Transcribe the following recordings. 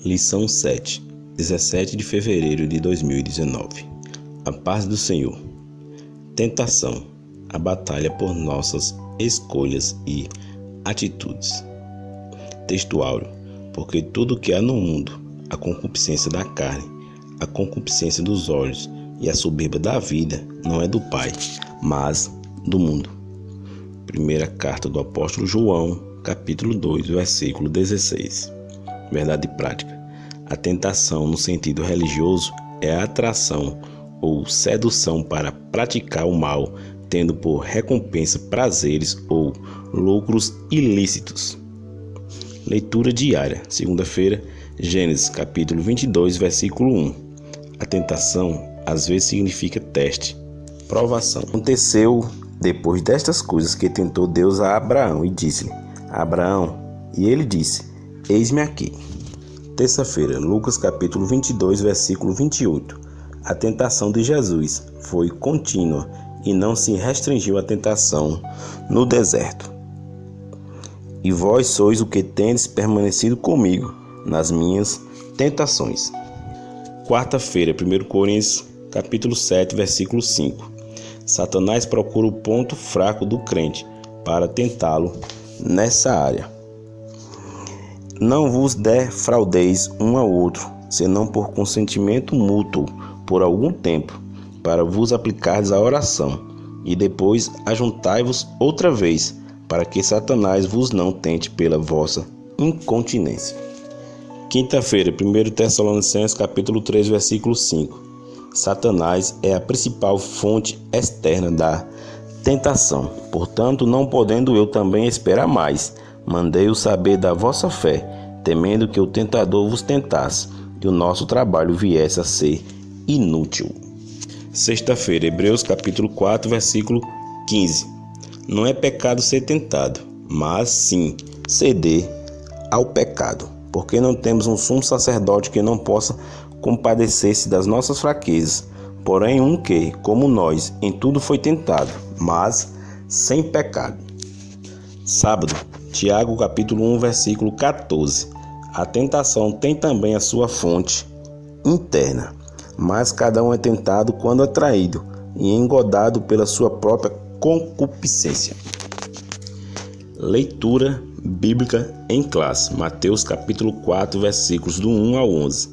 Lição 7, 17 de fevereiro de 2019. A paz do Senhor. Tentação, a batalha por nossas escolhas e atitudes. Texto áureo. Porque tudo que há no mundo, a concupiscência da carne, a concupiscência dos olhos e a soberba da vida, não é do Pai, mas do mundo. Primeira carta do apóstolo João, capítulo 2, versículo 16. Verdade prática. A tentação no sentido religioso é a atração ou sedução para praticar o mal, tendo por recompensa prazeres ou lucros ilícitos. Leitura diária, segunda-feira, Gênesis capítulo 22, versículo 1. A tentação às vezes significa teste, provação. Aconteceu depois destas coisas que tentou Deus a Abraão e disse-lhe: Abraão, e ele disse: Eis-me aqui. Terça-feira, Lucas capítulo 22, versículo 28. A tentação de Jesus foi contínua e não se restringiu à tentação no deserto. E vós sois o que tendes permanecido comigo nas minhas tentações. Quarta-feira, 1 Coríntios capítulo 7, versículo 5. Satanás procura o ponto fraco do crente para tentá-lo nessa área. Não vos defraudeis um ao outro, senão por consentimento mútuo, por algum tempo, para vos aplicardes à oração, e depois ajuntai-vos outra vez, para que Satanás vos não tente pela vossa incontinência. Quinta-feira, 1 Tessalonicenses capítulo 3, versículo 5. Satanás é a principal fonte externa da tentação. Portanto, não podendo eu também esperar mais, mandei-o saber da vossa fé, temendo que o tentador vos tentasse, e o nosso trabalho viesse a ser inútil. Sexta-feira, Hebreus capítulo 4, versículo 15. Não é pecado ser tentado, mas sim ceder ao pecado, porque não temos um sumo sacerdote que não possa compadecer-se das nossas fraquezas, porém um que, como nós, em tudo foi tentado, mas sem pecado. Sábado, Tiago capítulo 1, versículo 14. A tentação tem também a sua fonte interna, mas cada um é tentado quando atraído e engodado pela sua própria concupiscência. Leitura bíblica em classe. Mateus capítulo 4, versículos do 1 ao 11.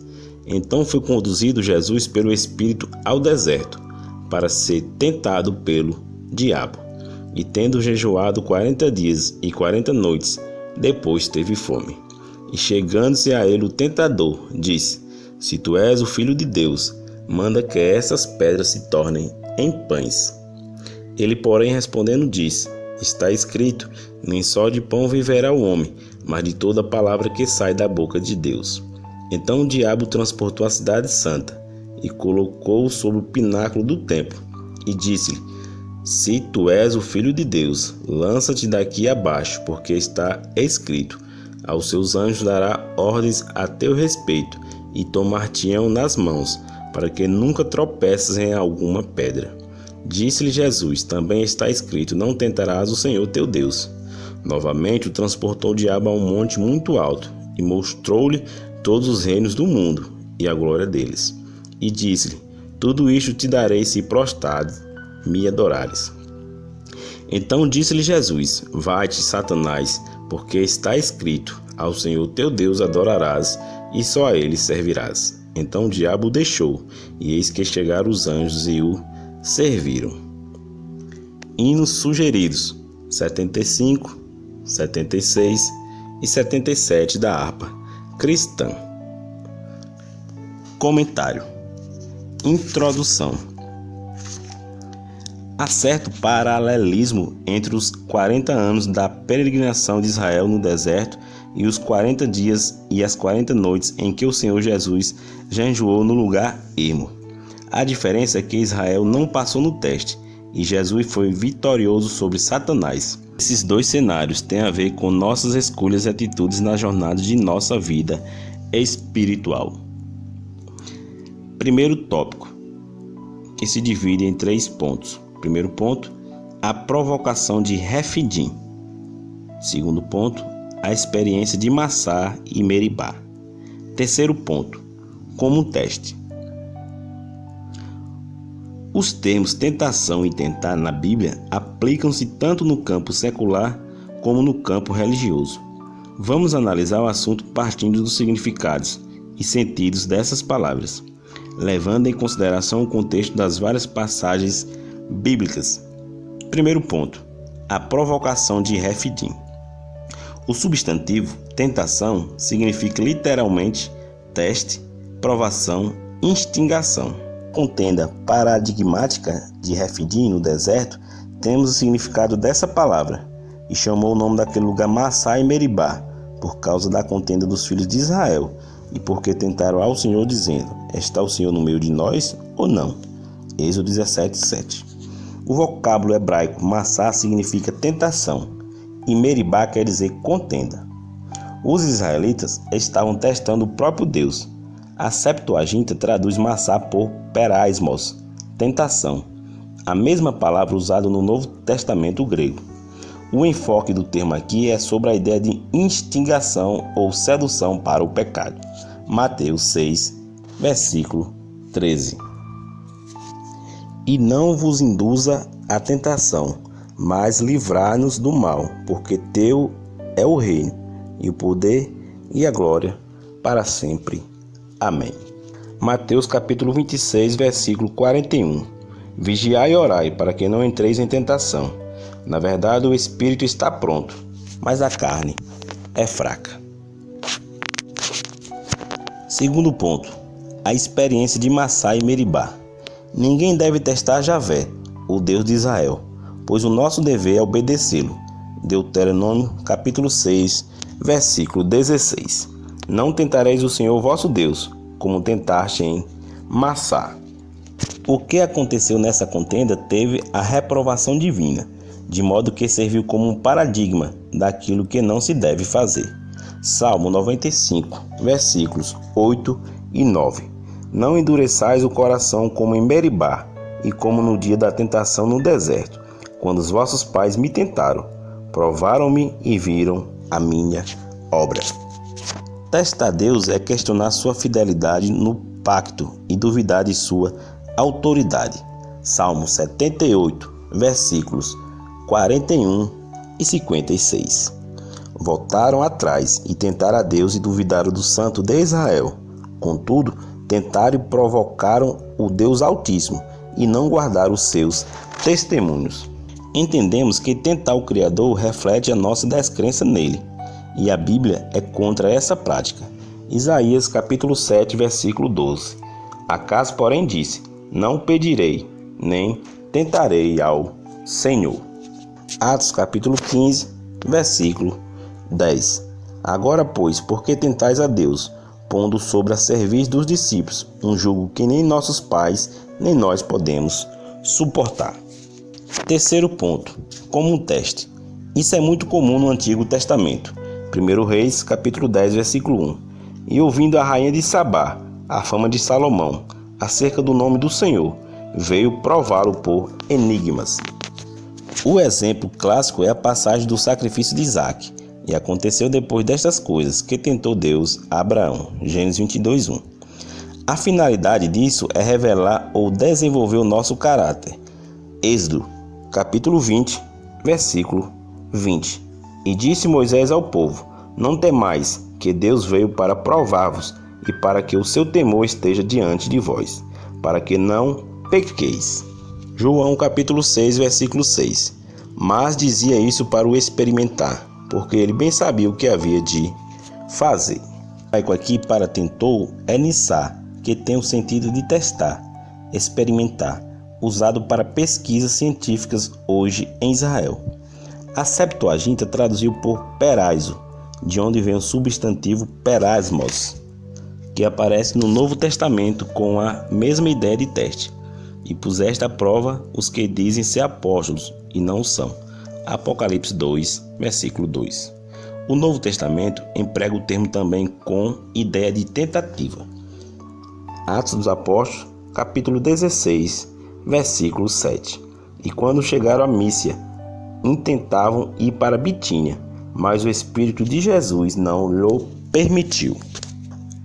Então foi conduzido Jesus pelo Espírito ao deserto, para ser tentado pelo diabo. E tendo jejuado 40 dias e 40 noites, depois teve fome. E chegando-se a ele o tentador, disse: Se tu és o Filho de Deus, manda que essas pedras se tornem em pães. Ele, porém, respondendo, disse: Está escrito, nem só de pão viverá o homem, mas de toda palavra que sai da boca de Deus. Então o diabo transportou a cidade santa e colocou-o sobre o pináculo do templo e disse-lhe: Se tu és o Filho de Deus, lança-te daqui abaixo, porque está escrito: Aos seus anjos dará ordens a teu respeito, e tomar-te-ão nas mãos, para que nunca tropeças em alguma pedra. Disse-lhe Jesus: Também está escrito: Não tentarás o Senhor teu Deus. Novamente o transportou o diabo a um monte muito alto, e mostrou-lhe todos os reinos do mundo, e a glória deles. E disse-lhe: Tudo isto te darei se prostrares me adorares. Então disse-lhe Jesus: Vai-te, Satanás, porque está escrito: Ao Senhor teu Deus adorarás, e só a ele servirás. Então o diabo o deixou, e eis que chegaram os anjos e o serviram. Hinos sugeridos: 75, 76 e 77 da harpa cristã. Comentário. Introdução. Há certo paralelismo entre os 40 anos da peregrinação de Israel no deserto e os 40 dias e as 40 noites em que o Senhor Jesus jejuou no lugar ermo. A diferença é que Israel não passou no teste e Jesus foi vitorioso sobre Satanás. Esses dois cenários têm a ver com nossas escolhas e atitudes na jornada de nossa vida espiritual. Primeiro tópico, que se divide em 3 pontos. Primeiro ponto, a provocação de Refidim. Segundo ponto, a experiência de Massá e Meribá. Terceiro ponto, como um teste. Os termos tentação e tentar na Bíblia aplicam-se tanto no campo secular como no campo religioso. Vamos analisar o assunto partindo dos significados e sentidos dessas palavras, levando em consideração o contexto das várias passagens bíblicas. Primeiro ponto, a provocação de Refidim. O substantivo tentação significa literalmente teste, provação, instigação. Contenda paradigmática de Refidim no deserto, temos o significado dessa palavra, e chamou o nome daquele lugar Massá e Meribá, por causa da contenda dos filhos de Israel, e porque tentaram ao Senhor dizendo, está o Senhor no meio de nós ou não? Êxodo 17:7. O vocábulo hebraico Massá significa tentação, e Meribá quer dizer contenda. Os israelitas estavam testando o próprio Deus. A Septuaginta traduz Massá por peraismos, tentação, a mesma palavra usada no Novo Testamento grego. O enfoque do termo aqui é sobre a ideia de instigação ou sedução para o pecado. Mateus 6, versículo 13. E não vos induza à tentação, mas livrai-nos do mal, porque teu é o reino, e o poder e a glória para sempre. Amém. Mateus capítulo 26, versículo 41. Vigiai e orai, para que não entreis em tentação. Na verdade, o espírito está pronto, mas a carne é fraca. Segundo ponto, a experiência de Massá e Meribá. Ninguém deve testar Javé, o Deus de Israel, pois o nosso dever é obedecê-lo. Deuteronômio capítulo 6, versículo 16. Não tentareis o Senhor vosso Deus, como tentaste em Massá. O que aconteceu nessa contenda teve a reprovação divina, de modo que serviu como um paradigma daquilo que não se deve fazer. Salmo 95, versículos 8 e 9. Não endureçais o coração como em Meribá, e como no dia da tentação no deserto, quando os vossos pais me tentaram, provaram-me e viram a minha obra. Testar Deus é questionar sua fidelidade no pacto e duvidar de sua autoridade. Salmo 78, versículos 41 e 56. Voltaram atrás e tentaram a Deus e duvidaram do Santo de Israel. Contudo, tentaram e provocaram o Deus Altíssimo e não guardaram os seus testemunhos. Entendemos que tentar o Criador reflete a nossa descrença nele, e a Bíblia é contra essa prática. Isaías capítulo 7, versículo 12. Acaso, porém, disse, não pedirei, nem tentarei ao Senhor. Atos capítulo 15, versículo 10. Agora, pois, por que tentais a Deus, pondo sobre a cerviz dos discípulos um jugo que nem nossos pais, nem nós podemos suportar? Terceiro ponto, como um teste. Isso é muito comum no Antigo Testamento. 1 Reis, capítulo 10, versículo 1. E ouvindo a rainha de Sabá a fama de Salomão acerca do nome do Senhor, veio prová-lo por enigmas. O exemplo clássico é a passagem do sacrifício de Isaque. E aconteceu depois destas coisas que tentou Deus a Abraão. Gênesis 22, 1. A finalidade disso é revelar ou desenvolver o nosso caráter. Êxodo, capítulo 20, versículo 20. E disse Moisés ao povo, não temais, que Deus veio para provar-vos, e para que o seu temor esteja diante de vós, para que não pequeis. João capítulo 6, versículo 6. Mas dizia isso para o experimentar, porque ele bem sabia o que havia de fazer. O aqui para tentou é nissá, que tem o sentido de testar, experimentar, usado para pesquisas científicas hoje em Israel. A Septuaginta traduziu por peraiso, de onde vem o substantivo peraismos, que aparece no Novo Testamento com a mesma ideia de teste, e puseste à prova os que dizem ser apóstolos e não são. Apocalipse 2, versículo 2. O Novo Testamento emprega o termo também com ideia de tentativa. Atos dos Apóstolos, capítulo 16, versículo 7. E quando chegaram a Mísia, intentavam ir para Bitínia, mas o Espírito de Jesus não lhe permitiu.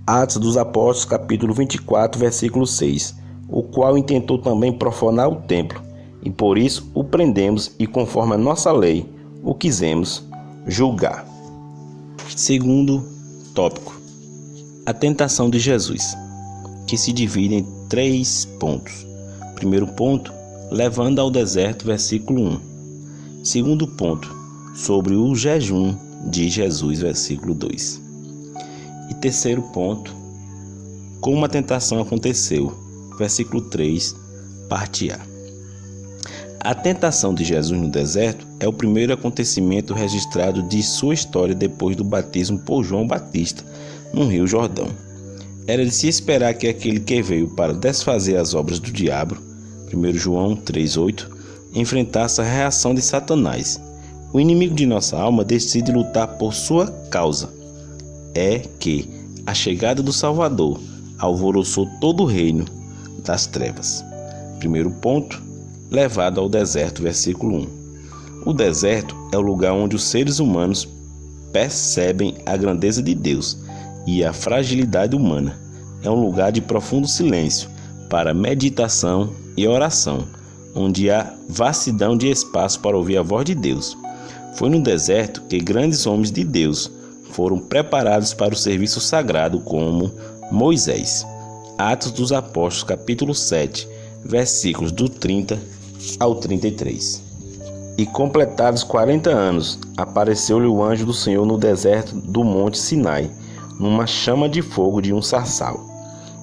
Atos dos Apóstolos, capítulo 24, versículo 6, o qual intentou também profanar o templo, e por isso o prendemos e, conforme a nossa lei, o quisemos julgar. Segundo tópico, a tentação de Jesus, que se divide em 3 pontos. Primeiro ponto, levando ao deserto, versículo 1. Segundo ponto, sobre o jejum de Jesus, versículo 2. E terceiro ponto, como a tentação aconteceu, versículo 3, parte A. A tentação de Jesus no deserto é o primeiro acontecimento registrado de sua história depois do batismo por João Batista no Rio Jordão. Era de se esperar que aquele que veio para desfazer as obras do diabo, 1 João 3,8, enfrentasse a reação de Satanás. O inimigo de nossa alma decide lutar por sua causa. É que a chegada do Salvador alvoroçou todo o reino das trevas. Primeiro ponto, levado ao deserto, versículo 1. O deserto é o lugar onde os seres humanos percebem a grandeza de Deus e a fragilidade humana. É um lugar de profundo silêncio para meditação e oração, onde há vastidão de espaço para ouvir a voz de Deus. Foi no deserto que grandes homens de Deus foram preparados para o serviço sagrado, como Moisés. Atos dos Apóstolos, capítulo 7, versículos do 30 ao 33. E completados 40 anos, apareceu-lhe o anjo do Senhor no deserto do monte Sinai, numa chama de fogo de um sarçal.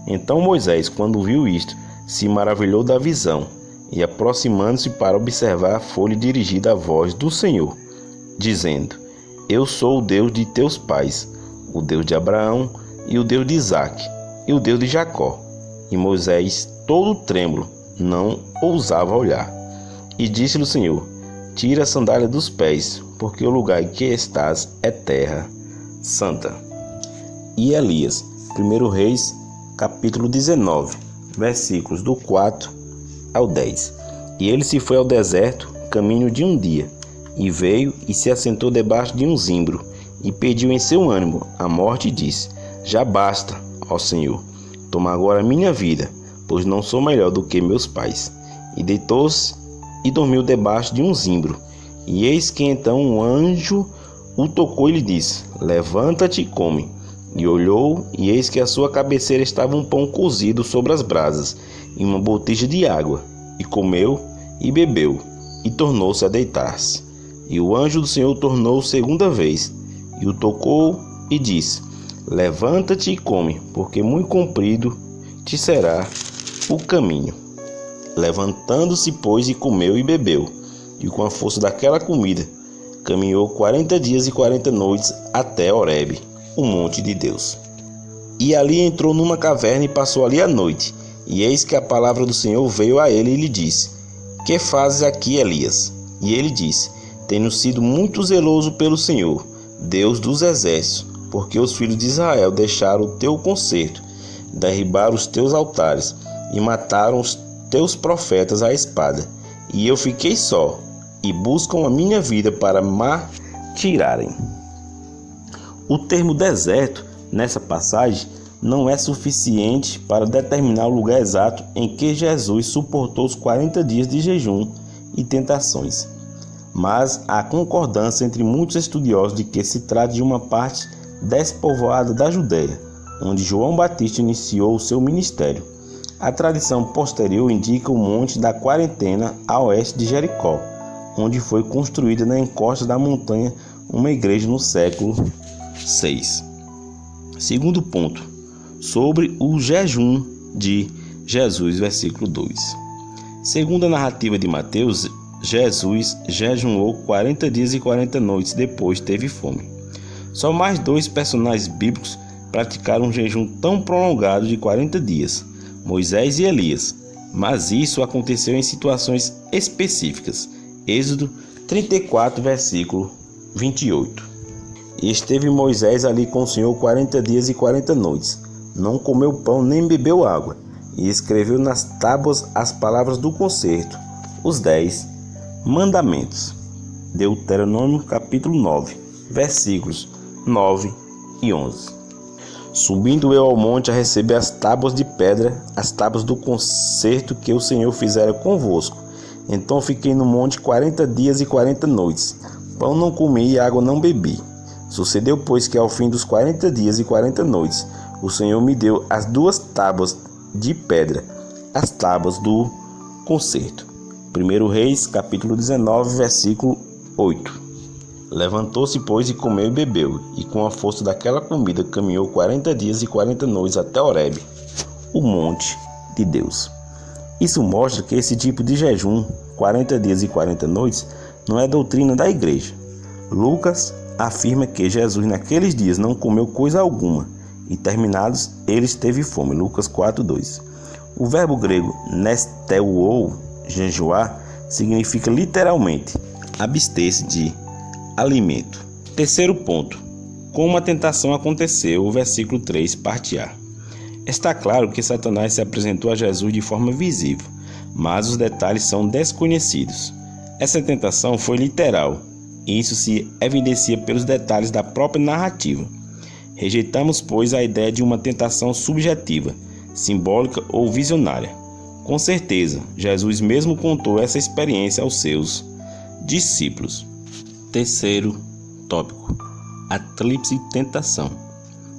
Então Moisés, quando viu isto, se maravilhou da visão, e aproximando-se para observar, foi-lhe dirigida a voz do Senhor, dizendo: Eu sou o Deus de teus pais, o Deus de Abraão, e o Deus de Isaque, e o Deus de Jacó. E Moisés, todo trêmulo, não ousava olhar. E disse-lhe o Senhor: Tira a sandália dos pés, porque o lugar em que estás é terra santa. E Elias, 1 Reis, capítulo 19, versículos do 4 ao 10. E ele se foi ao deserto, caminho de um dia, e veio e se assentou debaixo de um zimbro, e pediu em seu ânimo a morte, e disse: Já basta, ó Senhor, toma agora a minha vida, pois não sou melhor do que meus pais. E deitou-se e dormiu debaixo de um zimbro. E eis que então um anjo o tocou e lhe disse: Levanta-te e come. E olhou, e eis que à sua cabeceira estava um pão cozido sobre as brasas, e uma botija de água. E comeu e bebeu, e tornou-se a deitar-se. E o anjo do Senhor tornou segunda vez, e o tocou e disse: Levanta-te e come, porque muito comprido te será o caminho. Levantando-se, pois, e comeu e bebeu, e com a força daquela comida, caminhou 40 dias e 40 noites até Horebe, o monte de Deus. E ali entrou numa caverna e passou ali a noite. E eis que a palavra do Senhor veio a ele e lhe disse: Que fazes aqui, Elias? E ele disse: Tenho sido muito zeloso pelo Senhor, Deus dos exércitos, porque os filhos de Israel deixaram o teu concerto, derribaram os teus altares e mataram os teus profetas à espada. E eu fiquei só, e buscam a minha vida para tirarem. O termo deserto, nessa passagem, não é suficiente para determinar o lugar exato em que Jesus suportou os 40 dias de jejum e tentações. Mas há concordância entre muitos estudiosos de que se trata de uma parte despovoada da Judéia, onde João Batista iniciou o seu ministério. A tradição posterior indica o Monte da Quarentena a oeste de Jericó, onde foi construída na encosta da montanha uma igreja no século VI. Segundo ponto, sobre o jejum de Jesus, versículo 2. Segundo a narrativa de Mateus, Jesus jejuou 40 dias e 40 noites, depois teve fome. Só mais 2 personagens bíblicos praticaram um jejum tão prolongado de 40 dias, Moisés e Elias, mas isso aconteceu em situações específicas. Êxodo 34, versículo 28. E esteve Moisés ali com o Senhor 40 dias e 40 noites. Não comeu pão nem bebeu água. E escreveu nas tábuas as palavras do concerto, os 10 mandamentos. Deuteronômio capítulo 9, versículos 9 e 11. Subindo eu ao monte a receber as tábuas de pedra, as tábuas do concerto que o Senhor fizera convosco. Então fiquei no monte 40 dias e 40 noites. Pão não comi e água não bebi. Sucedeu, pois, que ao fim dos 40 dias e 40 noites, o Senhor me deu as 2 tábuas de pedra, as tábuas do concerto. 1 Reis, capítulo 19, versículo 8. Levantou-se, pois, e comeu e bebeu, e com a força daquela comida caminhou 40 dias e 40 noites até Horebe, o monte de Deus. Isso mostra que esse tipo de jejum, 40 dias e 40 noites, não é doutrina da igreja. Lucas afirma que Jesus naqueles dias não comeu coisa alguma, e terminados eles teve fome. Lucas 4:2. O verbo grego nesteuou, jejuar, significa literalmente abster-se de alimento. Terceiro ponto. Como a tentação aconteceu, o versículo 3, parte A. Está claro que Satanás se apresentou a Jesus de forma visível, mas os detalhes são desconhecidos. Essa tentação foi literal, e isso se evidencia pelos detalhes da própria narrativa. Rejeitamos, pois, a ideia de uma tentação subjetiva, simbólica ou visionária. Com certeza, Jesus mesmo contou essa experiência aos seus discípulos. Terceiro tópico, a tríplice tentação,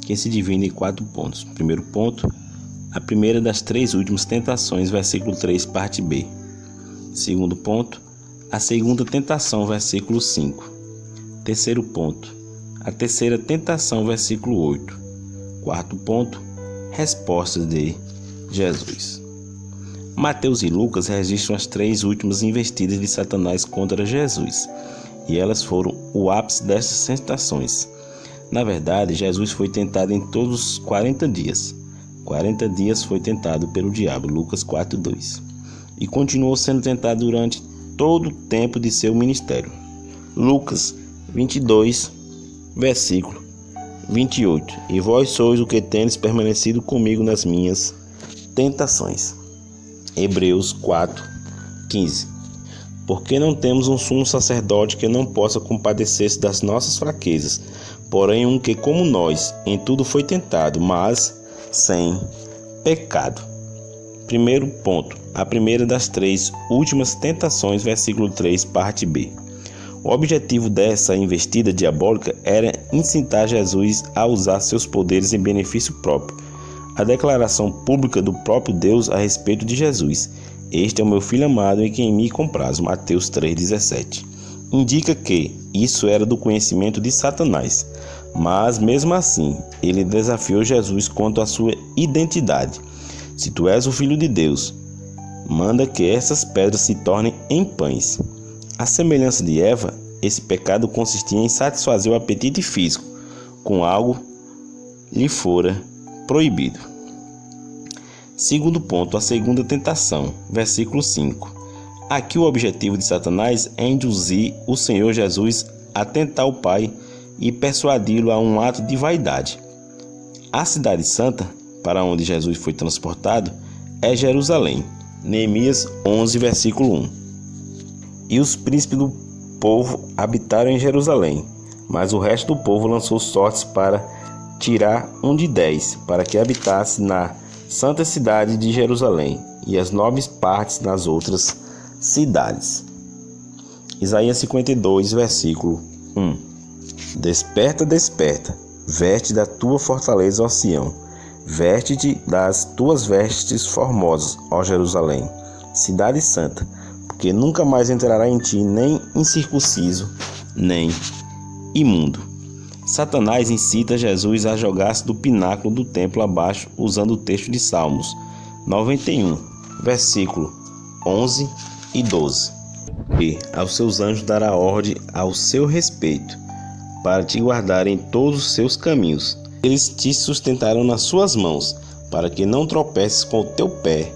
que se divide em 4 pontos. Primeiro ponto, a primeira das 3 últimas tentações, versículo 3, parte B. Segundo ponto, a segunda tentação, versículo 5. Terceiro ponto, a terceira tentação, versículo 8. Quarto ponto, respostas de Jesus. Mateus e Lucas registram as 3 últimas investidas de Satanás contra Jesus, e elas foram o ápice dessas tentações. Na verdade, Jesus foi tentado em todos os 40 dias. 40 dias foi tentado pelo diabo, Lucas 4:2. E continuou sendo tentado durante todo o tempo de seu ministério. Lucas 22, versículo 28. E vós sois o que tendes permanecido comigo nas minhas tentações. Hebreus 4:15. Porque não temos um sumo sacerdote que não possa compadecer-se das nossas fraquezas, porém um que, como nós, em tudo foi tentado, mas sem pecado. Primeiro ponto, a primeira das 3 últimas tentações, versículo 3, parte B. O objetivo dessa investida diabólica era incitar Jesus a usar seus poderes em benefício próprio. A declaração pública do próprio Deus a respeito de Jesus: "Este é o meu filho amado em quem me comprazo", Mateus 3,17. Indica que isso era do conhecimento de Satanás, mas mesmo assim ele desafiou Jesus quanto à sua identidade. "Se tu és o filho de Deus, manda que essas pedras se tornem em pães." À semelhança de Eva, esse pecado consistia em satisfazer o apetite físico com algo lhe fora proibido. Segundo ponto, a segunda tentação, versículo 5. Aqui o objetivo de Satanás é induzir o Senhor Jesus a tentar o Pai e persuadi-lo a um ato de vaidade. A cidade santa, para onde Jesus foi transportado, é Jerusalém. Neemias 11, versículo 1. E os príncipes do povo habitaram em Jerusalém, mas o resto do povo lançou sortes para tirar um de 10, para que habitasse na santa cidade de Jerusalém, e as nobres partes nas outras cidades. Isaías 52, versículo 1. Desperta, desperta, veste da tua fortaleza, ó Sião, veste-te das tuas vestes formosas, ó Jerusalém, cidade santa, porque nunca mais entrará em ti nem incircunciso, nem imundo. Satanás incita Jesus a jogar-se do pináculo do templo abaixo, usando o texto de Salmos 91, versículo 11 e 12. E aos seus anjos dará ordem ao seu respeito, para te guardarem em todos os seus caminhos. Eles te sustentarão nas suas mãos, para que não tropeces com o teu pé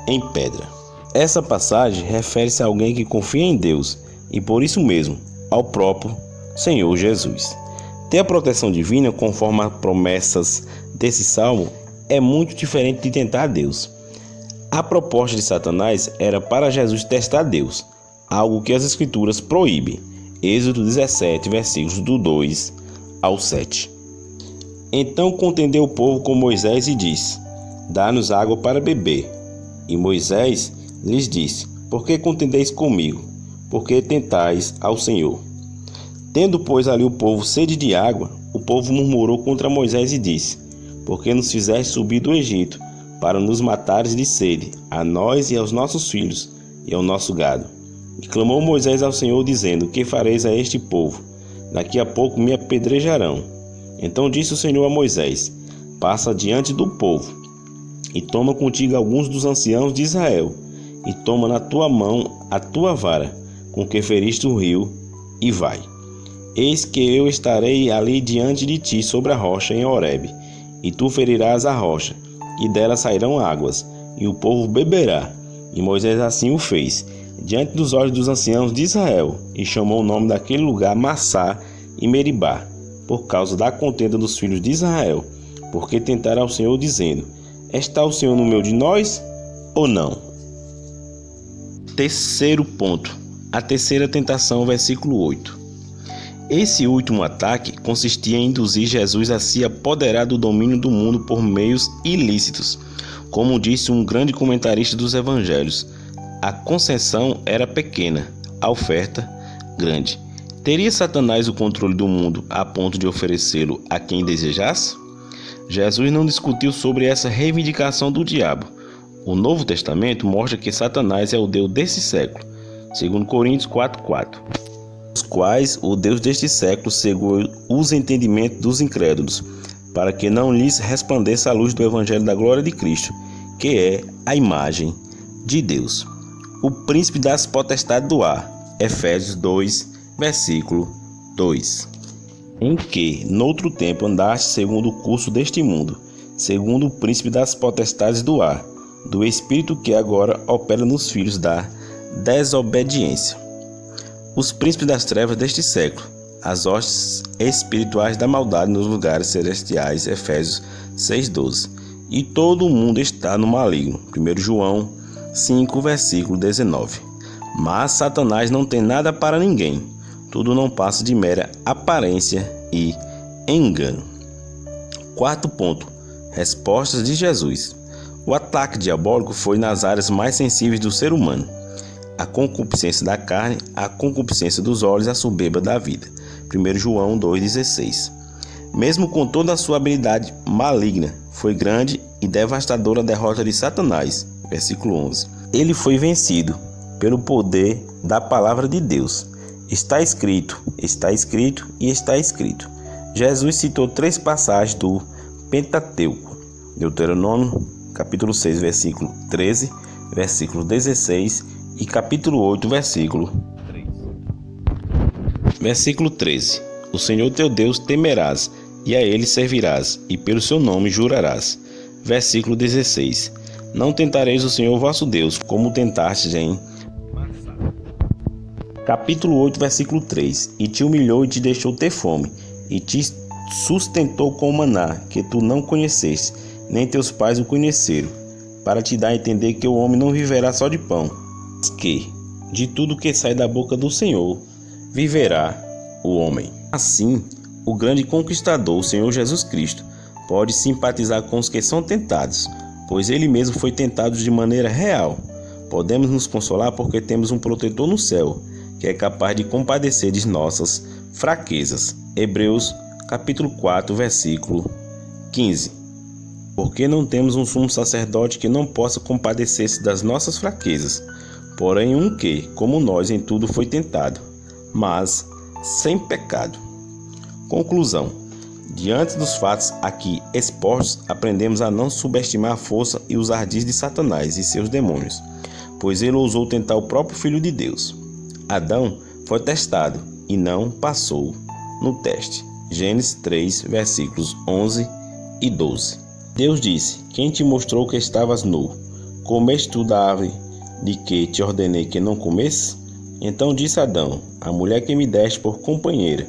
em pedra. Essa passagem refere-se a alguém que confia em Deus, e por isso mesmo, ao próprio Senhor Jesus. Ter a proteção divina, conforme as promessas desse salmo, é muito diferente de tentar a Deus. A proposta de Satanás era para Jesus testar Deus, algo que as Escrituras proíbem. Êxodo 17, versículos do 2 ao 7. Então contendeu o povo com Moisés e disse: Dá-nos água para beber. E Moisés lhes disse: Por que contendeis comigo? Por que tentais ao Senhor? Tendo, pois, ali o povo sede de água, o povo murmurou contra Moisés e disse: Por que nos fizeste subir do Egito, para nos matares de sede, a nós e aos nossos filhos, e ao nosso gado? E clamou Moisés ao Senhor, dizendo: Que fareis a este povo? Daqui a pouco me apedrejarão. Então disse o Senhor a Moisés: Passa diante do povo, e toma contigo alguns dos anciãos de Israel, e toma na tua mão a tua vara, com que feriste o rio, e vai. Eis que eu estarei ali diante de ti sobre a rocha em Horebe, e tu ferirás a rocha, e dela sairão águas, e o povo beberá. E Moisés assim o fez, diante dos olhos dos anciãos de Israel, e chamou o nome daquele lugar Massá e Meribá, por causa da contenda dos filhos de Israel, porque tentaram ao Senhor, dizendo: Está o Senhor no meio de nós, ou não? Terceiro ponto, a terceira tentação, versículo 8. Esse último ataque consistia em induzir Jesus a se apoderar do domínio do mundo por meios ilícitos. Como disse um grande comentarista dos evangelhos, a concessão era pequena, a oferta grande. Teria Satanás o controle do mundo a ponto de oferecê-lo a quem desejasse? Jesus não discutiu sobre essa reivindicação do diabo. O Novo Testamento mostra que Satanás é o Deus desse século, segundo Coríntios 4:4. Os quais o Deus deste século cegou os entendimentos dos incrédulos, para que não lhes resplandeça a luz do Evangelho da glória de Cristo, que é a imagem de Deus. O príncipe das potestades do ar, Efésios 2, versículo 2. Em que, noutro tempo, andaste segundo o curso deste mundo, segundo o príncipe das potestades do ar, do espírito que agora opera nos filhos da desobediência. Os príncipes das trevas deste século, as hostes espirituais da maldade nos lugares celestiais, Efésios 6:12. E todo o mundo está no maligno, 1 João 5, versículo 19. Mas Satanás não tem nada para ninguém, tudo não passa de mera aparência e engano. Quarto ponto, respostas de Jesus. O ataque diabólico foi nas áreas mais sensíveis do ser humano: a concupiscência da carne, a concupiscência dos olhos, a soberba da vida. 1 João 2,16. Mesmo com toda a sua habilidade maligna, foi grande e devastadora a derrota de Satanás. Versículo 11. Ele foi vencido pelo poder da palavra de Deus. Está escrito e está escrito. Jesus citou 3 passagens do Pentateuco: Deuteronômio, capítulo 6, versículo 13, versículo 16 e capítulo 8, versículo 3. Versículo 13. O Senhor teu Deus temerás, e a ele servirás, e pelo seu nome jurarás. Versículo 16. Não tentareis o Senhor vosso Deus, como tentastes em Massá. Capítulo 8, versículo 3. E te humilhou e te deixou ter fome, e te sustentou com maná, que tu não conheceste, nem teus pais o conheceram, para te dar a entender que o homem não viverá só de pão, mas que de tudo que sai da boca do Senhor viverá o homem. Assim, o grande conquistador, o Senhor Jesus Cristo, pode simpatizar com os que são tentados, pois ele mesmo foi tentado de maneira real. Podemos nos consolar porque temos um protetor no céu, que é capaz de compadecer de nossas fraquezas. Hebreus capítulo 4, versículo 15. Porque não temos um sumo sacerdote que não possa compadecer-se das nossas fraquezas, porém um que, como nós, em tudo foi tentado, mas sem pecado. Conclusão: diante dos fatos aqui expostos, aprendemos a não subestimar a força e os ardis de Satanás e seus demônios, pois ele ousou tentar o próprio Filho de Deus. Adão foi testado e não passou no teste. Gênesis 3, versículos 11 e 12. Deus disse: Quem te mostrou que estavas nu? Comeste tu da árvore de que te ordenei que não comesse? Então disse Adão: A mulher que me deste por companheira,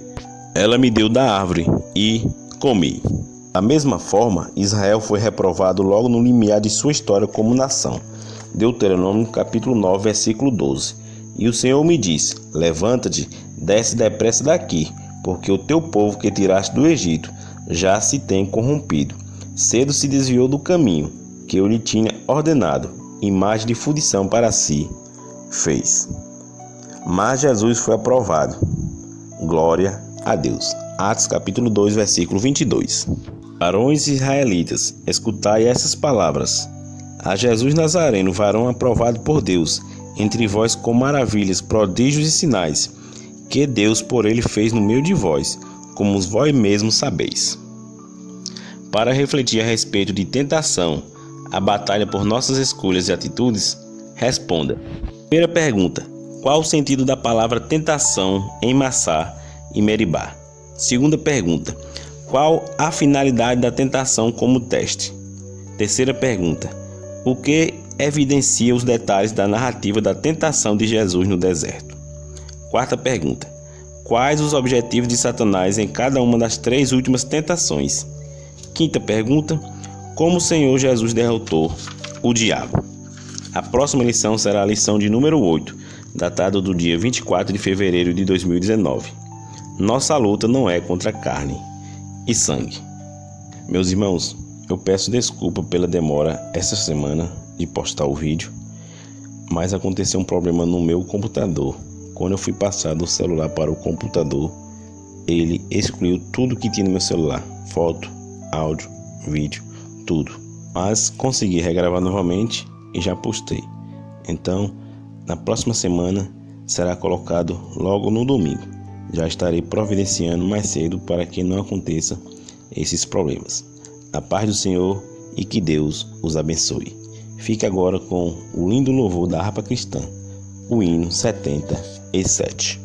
ela me deu da árvore e comi. Da mesma forma, Israel foi reprovado logo no limiar de sua história como nação. Deuteronômio capítulo 9, versículo 12. E o Senhor me disse: Levanta-te, desce depressa daqui, porque o teu povo que tiraste do Egito já se tem corrompido. Cedo se desviou do caminho que eu lhe tinha ordenado, imagem de fundição para si fez. Mas Jesus foi aprovado. Glória a Deus. Atos capítulo 2, versículo 22. Varões israelitas, escutai essas palavras. A Jesus Nazareno, varão aprovado por Deus, entre vós com maravilhas, prodígios e sinais, que Deus por ele fez no meio de vós, como vós mesmos sabeis. Para refletir a respeito de tentação, a batalha por nossas escolhas e atitudes, responda. Primeira pergunta: qual o sentido da palavra tentação em Massá e Meribá? Segunda pergunta: qual a finalidade da tentação como teste? Terceira pergunta: o que evidencia os detalhes da narrativa da tentação de Jesus no deserto? Quarta pergunta: quais os objetivos de Satanás em cada uma das três últimas tentações? Quinta pergunta: como o Senhor Jesus derrotou o diabo? A próxima lição será a lição de número 8, datada do dia 24 de fevereiro de 2019. Nossa luta não é contra carne e sangue. Meus irmãos, eu peço desculpa pela demora essa semana de postar o vídeo, mas aconteceu um problema no meu computador. Quando eu fui passar do celular para o computador, ele excluiu tudo que tinha no meu celular: foto, áudio, vídeo, tudo. Mas consegui regravar novamente e já postei. Então, na próxima semana será colocado logo no domingo. Já estarei providenciando mais cedo para que não aconteça esses problemas. A paz do Senhor e que Deus os abençoe. Fique agora com o lindo louvor da harpa cristã, o hino 77.